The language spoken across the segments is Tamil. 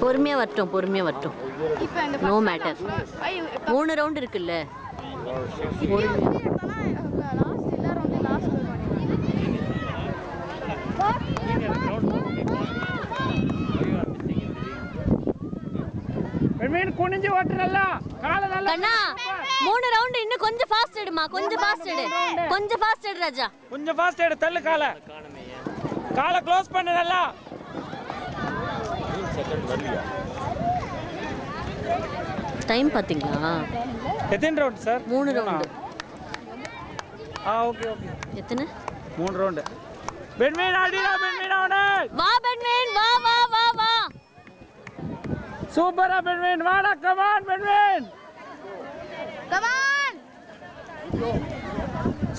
பொறுமையா வரட்டும். No matter. 3 ரவுண்ட் இருக்குல்ல. குனிஞ்சு ஓட்டுறல்ல கால நல்லா கண்ணா 3 ரவுண்ட் இன்னும் கொஞ்சம் ஃபாஸ்ட் எடுமா கொஞ்சம் ஃபாஸ்ட் எடு ராஜா கொஞ்சம் ஃபாஸ்ட் எடு தள்ளு கால க்ளோஸ் பண்ணு நல்லா டைம் பாத்தீங்களா எத்தனை ரவுண்ட் சார் 3 ரவுண்ட் ஓகே எத்தனை 3 ரவுண்ட் பென்வின் ஆடிடா பென்வின் ஆடு வா பென்வின் வா சூப்பரா பென்வின் வாடா கமான் பென்வின்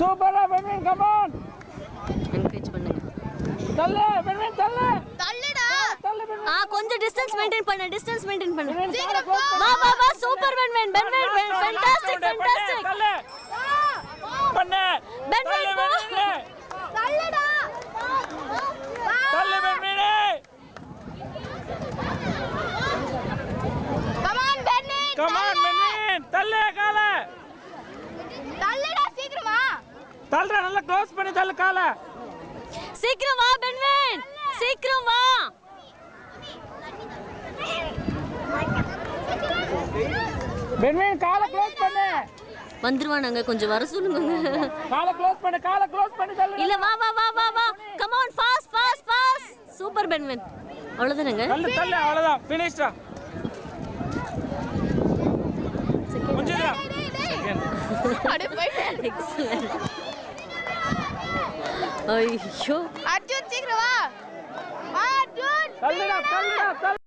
சூப்பரா பென்வின் கமான் என்கரேஜ் பண்ணுங்க தள்ளு பென்வின் தள்ளுடா கொஞ்சம் டிஸ்டன்ஸ் மெயின்टेन பண்ணு வா சூப்பர் பென்வின் ஃபேண்டாஸ்டிக் தள்ளு பண்ணு பென்வின் தள்ளுடா தள்ளு பென்வின் கமான் பென்வின் தள்ளு தள்ளுடா சீக்கிரமா தள்ளுடா நல்லா க்ளோஸ் பண்ணி தள்ளு சீக்கிரம் வா பென்வின் சீக்கிரம் வா பென்வின் க்ளோஸ் பண்ணு வந்துருவானாங்க கொஞ்சம் வர சொல்லுங்க க்ளோஸ் பண்ணி தள்ளு இல்ல வா கம் ஆன் ஃபாஸ்ட் சூப்பர் பென்வின் அவ்வளவுதானங்க தள்ளு அவ்வளவுதான் ஃபினிஷ்டா முடிஞ்சதா அட போய் எக்ஸலென்ட் ஐயோ அர்ஜுன் சீக்கிரம் வா அர்ஜுன் தள்ளுடா